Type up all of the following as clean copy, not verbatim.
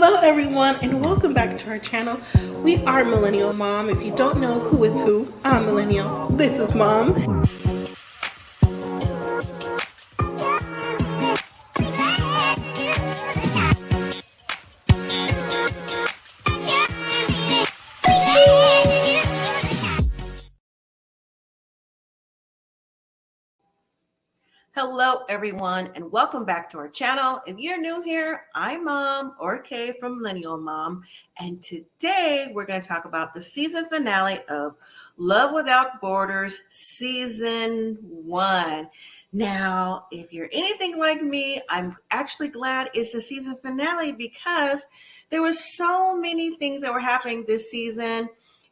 Hello everyone and welcome back to our channel. We are Millennial Mom. If you don't know who is who, I'm Millennial. This is Mom. Hello everyone and welcome back to our channel. If you're new here, I'm Mom or Kay from Millennial Mom, and today we're going to talk about the season finale of Love Without Borders season 1. Now, if you're anything like me, I'm actually glad it's the season finale because there were so many things that were happening this season.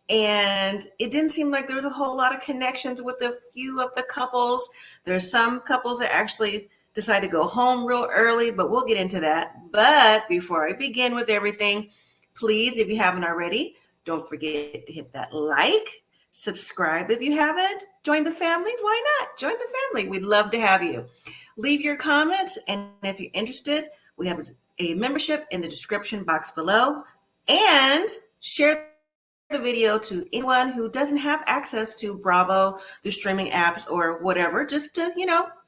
And it didn't seem like there was a whole lot of connections with a few of the couples. There's some couples that actually decide to go home real early, but we'll get into that. But before I begin with everything, please, if you haven't already, don't forget to hit that like, subscribe if you haven't, join the family. Why not? Join the family. We'd love to have you. Leave your comments, and if you're interested, we have a membership in the description box below, and share the video to anyone who doesn't have access to Bravo, the streaming apps or whatever, just to,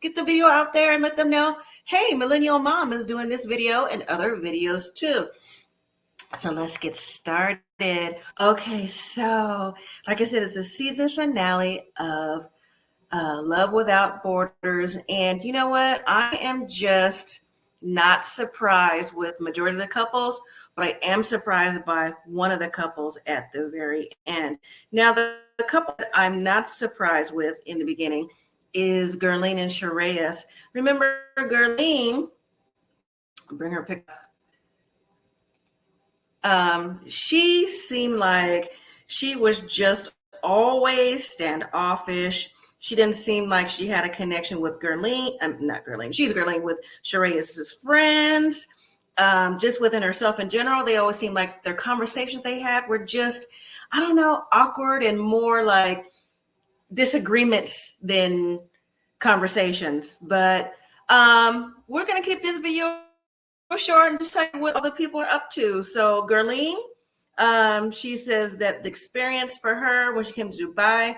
get the video out there and let them know, hey, Millennial Mom is doing this video and other videos too. So let's get started. Okay, so like I said, it's the season finale of Love Without Borders. And you know what? I am just not surprised with the majority of the couples, but I am surprised by one of the couples at the very end. Now, the couple that I'm not surprised with in the beginning is Gurleen and Shreyas. Remember, Gurleen, bring her pick up. She seemed like she was just always standoffish. She didn't seem like she had a connection with Gurleen. Not Gurleen. She's Gurleen with Shreyas' friends. Just within herself in general, they always seemed like their conversations they had were just, I don't know, awkward and more like disagreements than conversations. But we're going to keep this video short and just tell you what other people are up to. So Gurleen, she says that the experience for her when she came to Dubai,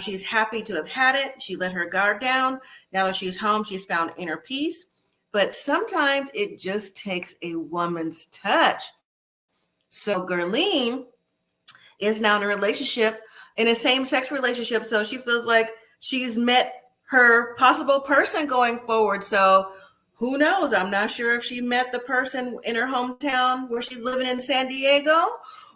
she's happy to have had it. She let her guard down. Now that she's home, she's found inner peace. But sometimes it just takes a woman's touch. So Gurleen is now in a relationship, in a same-sex relationship. So she feels like she's met her possible person going forward. So who knows? I'm not sure if she met the person in her hometown where she's living in San Diego,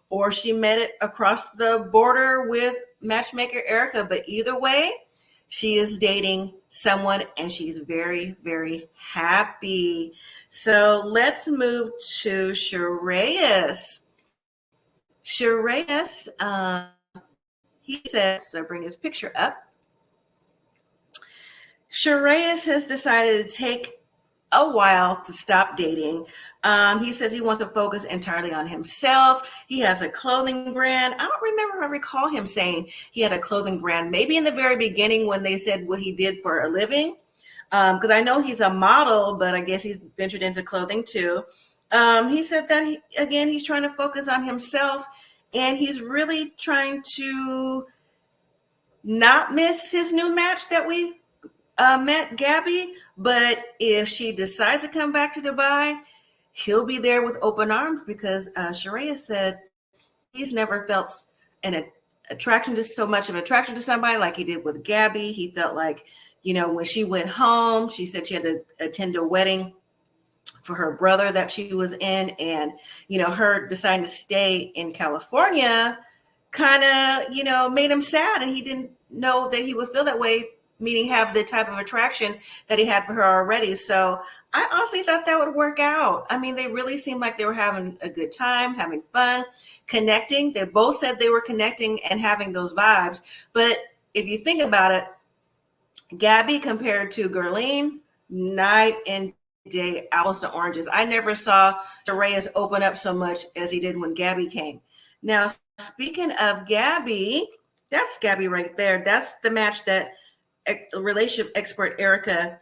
or she met it across the border with Matchmaker Erica. But either way, she is dating someone and she's very, very happy. So let's move to Shreyas. Shreyas, he says, so bring his picture up. Shreyas has decided to take a while to stop dating. He says he wants to focus entirely on himself. He has a clothing brand. I don't remember if I recall him saying he had a clothing brand, maybe in the very beginning when they said what he did for a living. Because I know he's a model, but I guess he's ventured into clothing too. He said that, he's trying to focus on himself, and he's really trying to not miss his new match that we met, Gabby. But if she decides to come back to Dubai, he'll be there with open arms, because Shreyas said he's never felt an attraction to somebody like he did with Gabby. He felt like, when she went home, she said she had to attend a wedding for her brother that she was in, and her deciding to stay in California kind of made him sad, and he didn't know that he would feel that way, meaning have the type of attraction that he had for her already. So I honestly thought that would work out. I mean, they really seemed like they were having a good time, having fun, connecting. They both said they were connecting and having those vibes. But if you think about it, Gabby compared to Gurleen, night and day, apples to oranges. I never saw Shreyas open up so much as he did when Gabby came. Now, speaking of Gabby, that's Gabby right there. That's the match that relationship expert Erica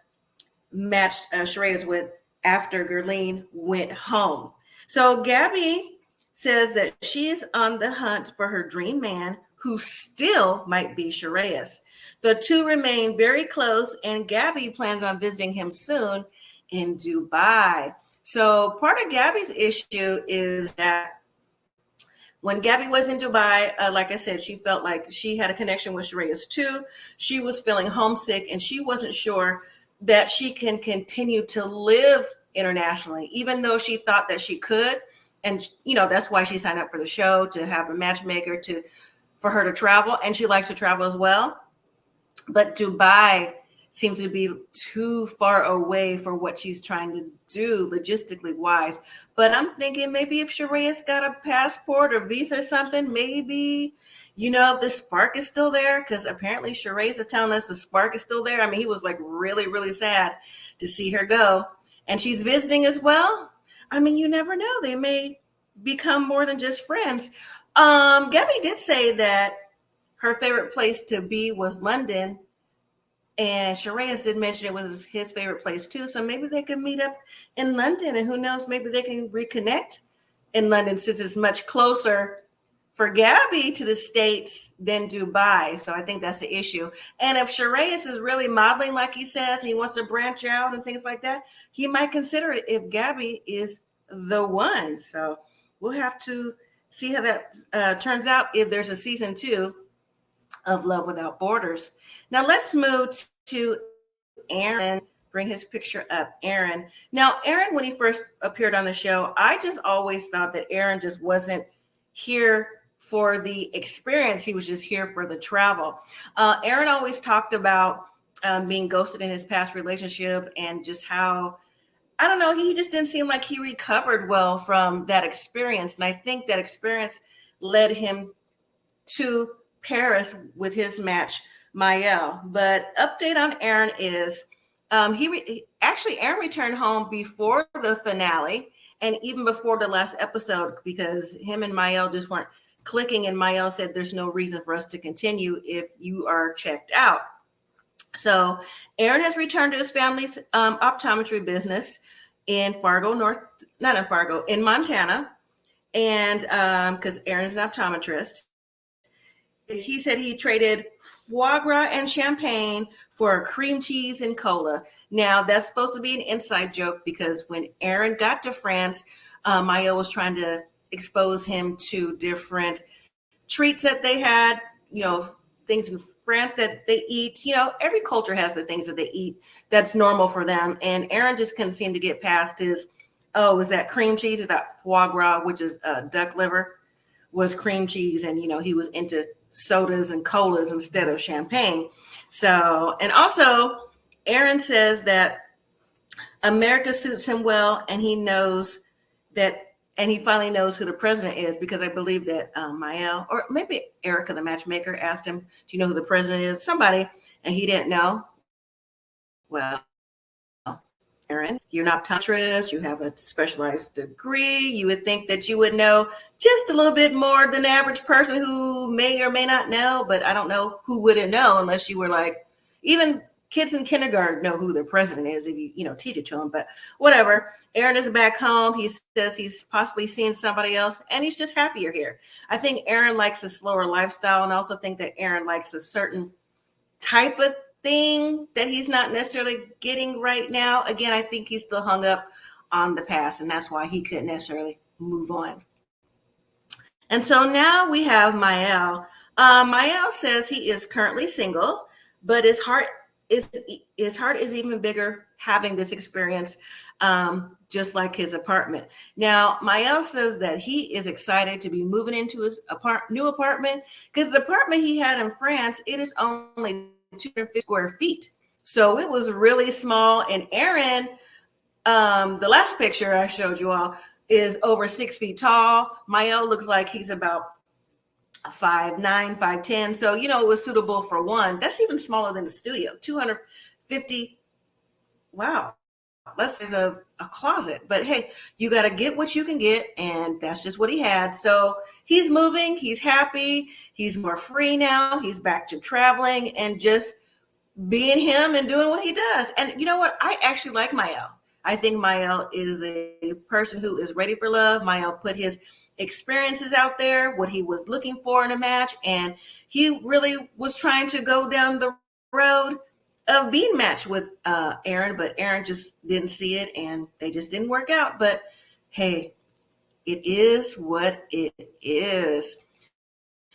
matched Shreyas with after Gurleen went home. So Gabby says that she's on the hunt for her dream man, who still might be Sharias. The two remain very close, and Gabby plans on visiting him soon in Dubai. So part of Gabby's issue is that when Gabby was in Dubai, like I said, she felt like she had a connection with Sharias too. She was feeling homesick, and she wasn't sure that she can continue to live internationally, even though she thought that she could. And that's why she signed up for the show, to have a matchmaker for her to travel, and she likes to travel as well. But Dubai seems to be too far away for what she's trying to do logistically wise. But I'm thinking maybe if Sharia's got a passport or visa or something, maybe, if the spark is still there, because apparently Sharia's is telling us the spark is still there. I mean, he was like really, really sad to see her go. And she's visiting as well. I mean, you never know. They may become more than just friends. Gabby did say that her favorite place to be was London, and Sharias did mention it was his favorite place too. So maybe they could meet up in London, and who knows, maybe they can reconnect in London, since it's much closer for Gabby to the States than Dubai. So I think that's the issue. And if Sharias is really modeling like he says, and he wants to branch out and things like that, he might consider it if Gabby is the one. So we'll have to see how that turns out, if there's a season 2 of Love Without Borders. Now let's move to Aaron. Bring his picture up, Aaron. Now, Aaron, when he first appeared on the show, I just always thought that Aaron just wasn't here for the experience. He was just here for the travel. Aaron always talked about being ghosted in his past relationship, and just how, I don't know, he just didn't seem like he recovered well from that experience. And I think that experience led him to Paris with his match, Mael. But update on Aaron is Aaron returned home before the finale, and even before the last episode, because him and Mael just weren't clicking, and Mael said there's no reason for us to continue if you are checked out. So Aaron has returned to his family's optometry business in in Montana, and because Aaron's an optometrist. He said he traded foie gras and champagne for cream cheese and cola. Now, that's supposed to be an inside joke, because when Aaron got to France, Mael was trying to expose him to different treats that they had, things in France that they eat. Every culture has the things that they eat that's normal for them. And Aaron just couldn't seem to get past his, is that cream cheese? Is that foie gras, which is duck liver, was cream cheese. And, he was into sodas and colas instead of champagne. So, and also Aaron says that America suits him well, and he knows that, and he finally knows who the president is, because I believe that Mael, or maybe Erica, the matchmaker, asked him, do you know who the president is? Somebody, and he didn't know. Well, Aaron, you're an optometrist, you have a specialized degree. You would think that you would know just a little bit more than the average person who may or may not know, but I don't know who wouldn't know, unless you were like, even kids in kindergarten know who the president is if you teach it to them. But whatever. Aaron is back home. He says he's possibly seeing somebody else, and he's just happier here. I think Aaron likes a slower lifestyle, and I also think that Aaron likes a certain type of thing that he's not necessarily getting right now. Again, I think he's still hung up on the past, and that's why he couldn't necessarily move on. And so now we have Mael. Mael says he is currently single, but his heart is even bigger having this experience, just like his apartment. Now, Mael says that he is excited to be moving into his new apartment, because the apartment he had in France, it is only 250 square feet. So it was really small. And Aaron, the last picture I showed you all, is over 6 feet tall. Mael looks like he's about 5'9", 5'10". So, it was suitable for one. That's even smaller than the studio, 250. Wow. Less is a closet. But hey, you got to get what you can get. And that's just what he had. So he's moving. He's happy. He's more free now. He's back to traveling and just being him and doing what he does. And you know what? I actually like Mael. I think Mael is a person who is ready for love. Mael put his experiences out there, what he was looking for in a match, and he really was trying to go down the road of being matched with Aaron, but Aaron just didn't see it, and they just didn't work out. But hey, it is what it is.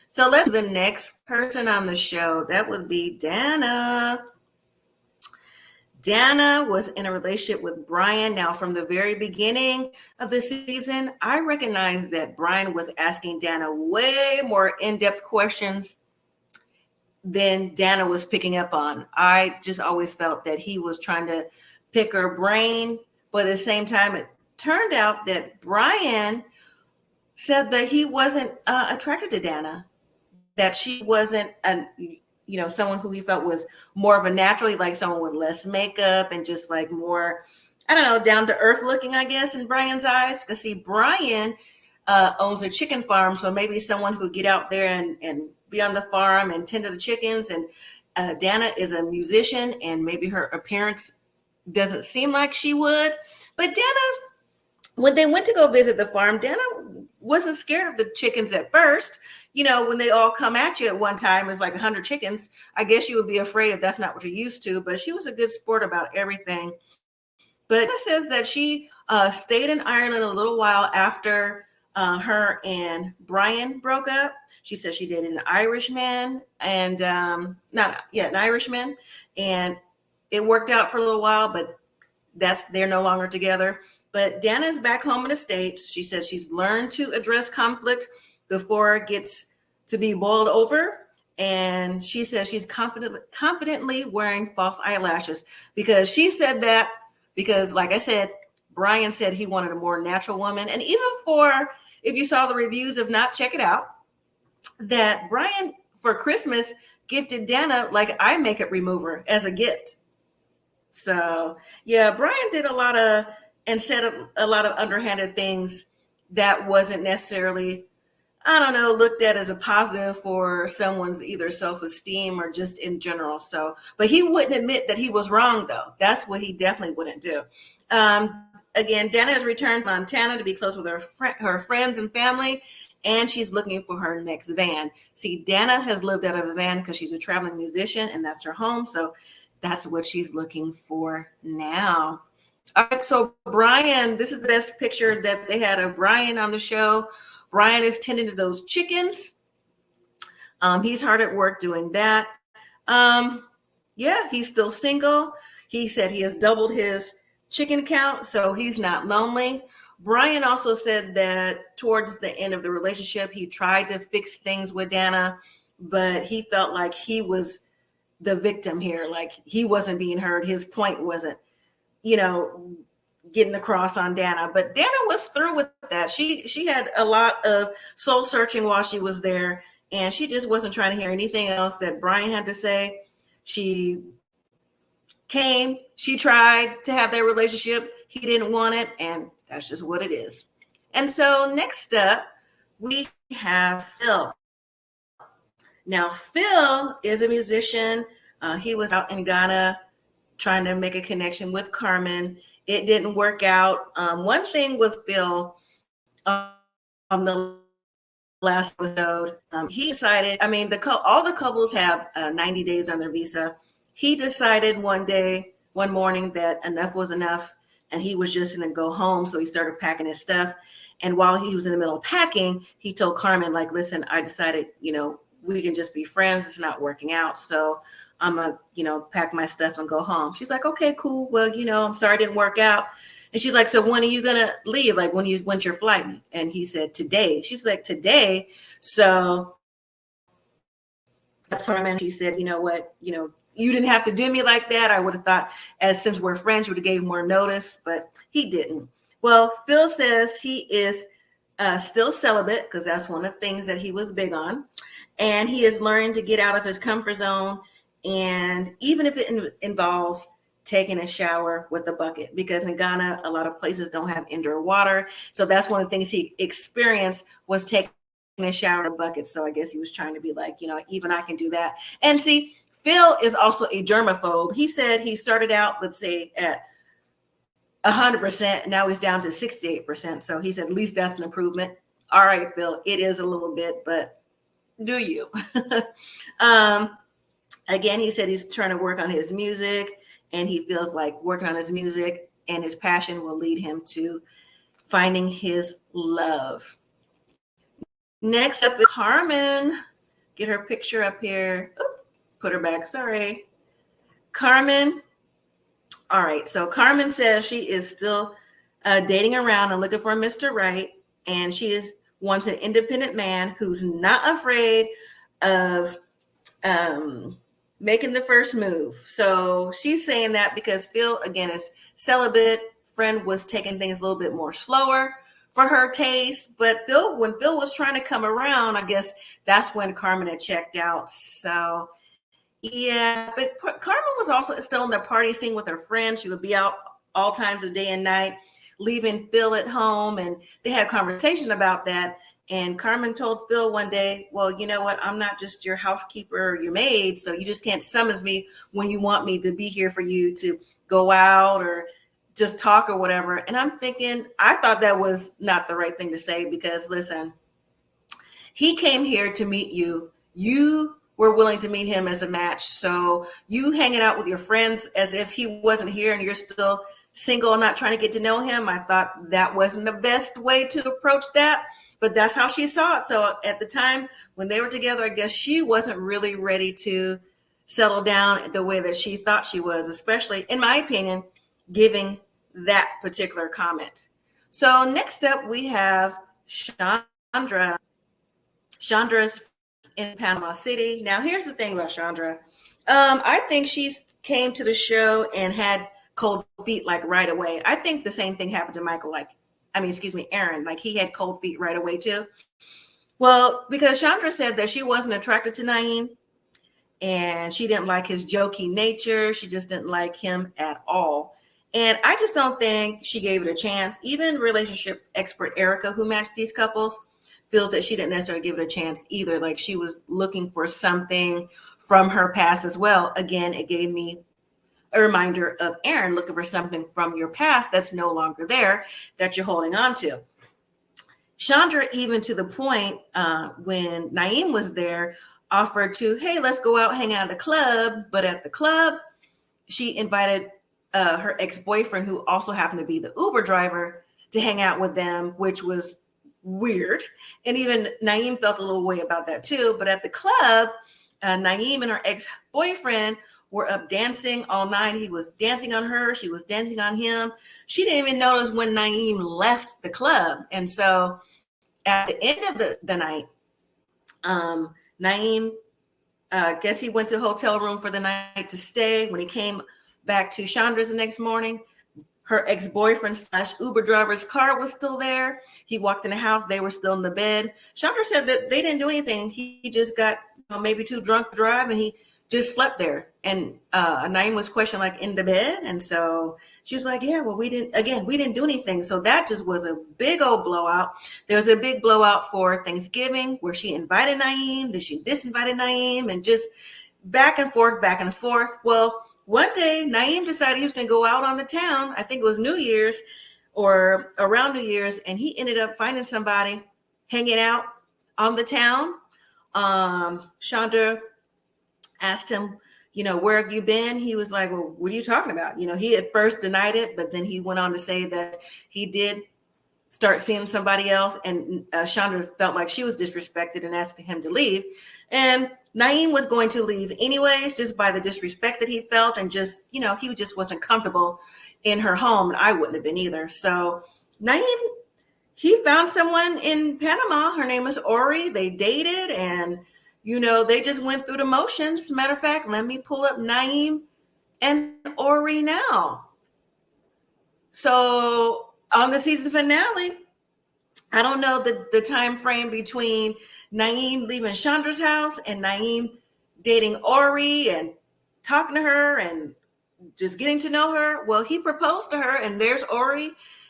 So let's the next person on the show. That would be Dana. Dana was in a relationship with Brian. Now, from the very beginning of the season, I recognized that Brian was asking Dana way more in-depth questions than Dana was picking up on. I just always felt that he was trying to pick her brain, but at the same time, it turned out that Brian said that he wasn't attracted to Dana, that she wasn't someone who he felt was more of a naturally, like someone with less makeup and just like more, I don't know, down to earth looking, I guess, in Brian's eyes. Because see, Brian owns a chicken farm, so maybe someone who get out there and be on the farm and tend to the chickens. And Dana is a musician, and maybe her appearance doesn't seem like she would. But Dana, when they went to go visit the farm, Dana wasn't scared of the chickens at first. When they all come at you at one time, it's like 100 chickens. I guess you would be afraid if that's not what you're used to, but she was a good sport about everything. But Dana says that she stayed in Ireland a little while after her and Brian broke up. She said she dated an Irishman and an Irishman, and it worked out for a little while, but they're no longer together. But Dana's back home in the States. She says she's learned to address conflict before it gets to be boiled over. And she says she's confidently wearing false eyelashes, because she said that because, like I said, Brian said he wanted a more natural woman. And even if you saw the reviews, if not, check it out, that Brian for Christmas gifted Dana like eye makeup remover as a gift. So yeah, Brian did said a lot of underhanded things that wasn't necessarily, I don't know, looked at as a positive for someone's either self-esteem or just in general. So, but he wouldn't admit that he was wrong, though. That's what he definitely wouldn't do. Again, Dana has returned to Montana to be close with her friends and family, and she's looking for her next van. See, Dana has lived out of a van because she's a traveling musician, and that's her home. So that's what she's looking for now. All right, so Brian, this is the best picture that they had of Brian on the show. Brian is tending to those chickens. He's hard at work doing that. He's still single. He said he has doubled his chicken count, so he's not lonely. Brian also said that towards the end of the relationship, he tried to fix things with Dana, but he felt like he was the victim here. Like he wasn't being heard. His point wasn't, getting across on Dana. But Dana was through with that. She had a lot of soul searching while she was there, and she just wasn't trying to hear anything else that Brian had to say. She tried to have their relationship. He didn't want it, and that's just what it is. And so next up, we have Phil. Now, Phil is a musician. He was out in Ghana trying to make a connection with Carmen. It didn't work out. One thing with Phil on the last episode, he decided, all the couples have 90 days on their visa. He decided one morning that enough was enough, and he was just going to go home. So he started packing his stuff. And while he was in the middle of packing, he told Carmen, like, listen, I decided, we can just be friends. It's not working out. So I'm going to, pack my stuff and go home. She's like, okay, cool. Well, I'm sorry it didn't work out. And she's like, so when are you going to leave? Like, when's your flight? And he said, today. She's like, today. So that's what I meant. She said, you know what, you didn't have to do me like that. I would have thought, since we're friends, you would have gave more notice, but he didn't. Well, Phil says he is still celibate, because that's one of the things that he was big on. And he is learning to get out of his comfort zone. And even if it involves taking a shower with a bucket, because in Ghana, a lot of places don't have indoor water. So that's one of the things he experienced, was taking a shower in a bucket. So I guess he was trying to be like, even I can do that. And see, Phil is also a germaphobe. He said he started out, let's say, at 100%. Now he's down to 68%. So he said, at least that's an improvement. All right, Phil, it is a little bit, but do you? Again, he said he's trying to work on his music, and he feels like working on his music and his passion will lead him to finding his love. Next up is Carmen. Get her picture up here. Oop, put her back. Sorry. Carmen. All right. So Carmen says she is still dating around and looking for Mr. Right. And she wants an independent man who's not afraid of making the first move. So she's saying that because Phil, again, is celibate. Friend was taking things a little bit more slower for her taste. But when Phil was trying to come around, I guess that's when Carmen had checked out. So yeah, but Carmen was also still in the party scene with her friends. She would be out all times of day and night, leaving Phil at home. And they had a conversation about that. And Carmen told Phil one day, well, you know what? I'm not just your housekeeper or your maid. So you just can't summons me when you want me to be here for you to go out or just talk or whatever. And I'm thinking, I thought that was not the right thing to say because listen, he came here to meet you. You were willing to meet him as a match. So you hanging out with your friends as if he wasn't here and you're still single and not trying to get to know him. I thought that wasn't the best way to approach that, but that's how she saw it. So at the time when they were together, I guess she wasn't really ready to settle down the way that she thought she was, especially in my opinion, giving that particular comment. So next up we have Chandra. Chandra's in Panama City. Now here's the thing about Chandra. I think she came to the show and had cold feet like right away. I think the same thing happened to Aaron. Like he had cold feet right away too. Well, because Chandra said that she wasn't attracted to Naeem and she didn't like his jokey nature. She just didn't like him at all. And I just don't think she gave it a chance. Even relationship expert Erica, who matched these couples, feels that she didn't necessarily give it a chance either. Like she was looking for something from her past as well. Again, it gave me a reminder of Aaron looking for something from your past that's no longer there that you're holding on to. Chandra, even to the point when Naeem was there, offered to, hey, let's go out, hang out at the club. But at the club, she invited her ex-boyfriend, who also happened to be the Uber driver, to hang out with them, which was weird. And even Naeem felt a little way about that too. But at the club, Naeem and her ex-boyfriend were up dancing all night. He was dancing on her. She was dancing on him. She didn't even notice when Naeem left the club. And so at the end of the night, Naeem, guess he went to a hotel room for the night to stay. When he came back to Chandra's the next morning, her ex-boyfriend / Uber driver's car was still there. He walked in the house. They were still in the bed. Chandra said that they didn't do anything. He just got maybe too drunk to drive and he just slept there. And Naeem was questioned like in the bed. And so she was like, yeah, well, we didn't do anything. So that just was a big old blowout. There was a big blowout for Thanksgiving where she invited Naeem, then she disinvited Naeem, and just back and forth, back and forth. Well, one day, Naeem decided he was going to go out on the town. I think it was New Year's or around New Year's. And he ended up finding somebody hanging out on the town. Chandra asked him, where have you been? He was like, well, what are you talking about? He at first denied it, but then he went on to say that he did start seeing somebody else. And Chandra felt like she was disrespected and asking him to leave. And Naeem was going to leave anyways, just by the disrespect that he felt. And just, he just wasn't comfortable in her home. And I wouldn't have been either. So Naeem, he found someone in Panama. Her name is Ori. They dated and, they just went through the motions. Matter of fact, let me pull up Naeem and Ori now. So on the season finale, I don't know the time frame between Naeem leaving Chandra's house and Naeem dating Ori and talking to her and just getting to know her. Well, he proposed to her, and there's Ori,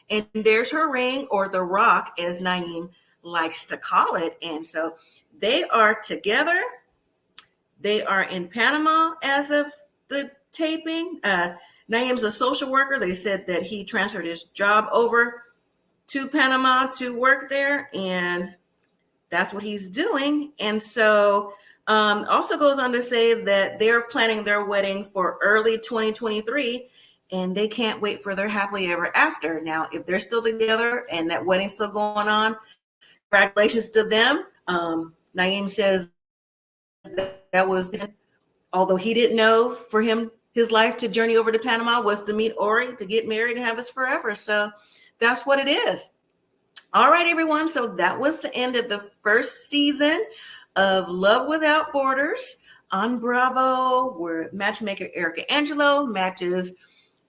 and there's her ring, or the rock, as Naeem likes to call it. And so they are together. They are in Panama as of the taping. Naeem's a social worker. They said that he transferred his job over to Panama to work there, and that's what he's doing. And so also goes on to say that they're planning their wedding for early 2023, and they can't wait for their happily ever after. Now, if they're still together and that wedding's still going on, congratulations to them. Naeem says that was, although he didn't know, for him, his life to journey over to Panama was to meet Ori, to get married and have us forever. So that's what it is. All right, everyone. So that was the end of the first season of Love Without Borders on Bravo, where matchmaker Erica Angelo matches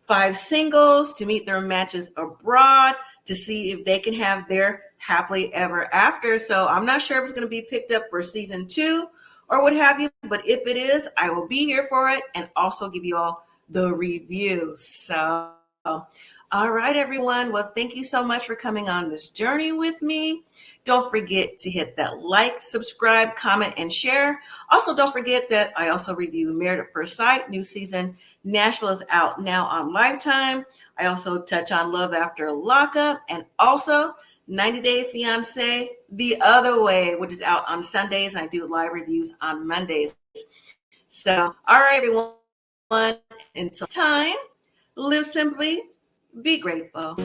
5 singles to meet their matches abroad to see if they can have their happily ever after. So I'm not sure if it's going to be picked up for season 2 or what have you, but if it is, I will be here for it and also give you all the reviews. So all right, everyone. Well, thank you so much for coming on this journey with me. Don't forget to hit that like, subscribe, comment, and share. Also, don't forget that I also review Married at First Sight. New season Nashville is out now on Lifetime. I also touch on Love After Lockup and also 90 Day Fiancé The Other Way, which is out on Sundays. And I do live reviews on Mondays. So, all right, everyone. Until time, live simply. Be grateful.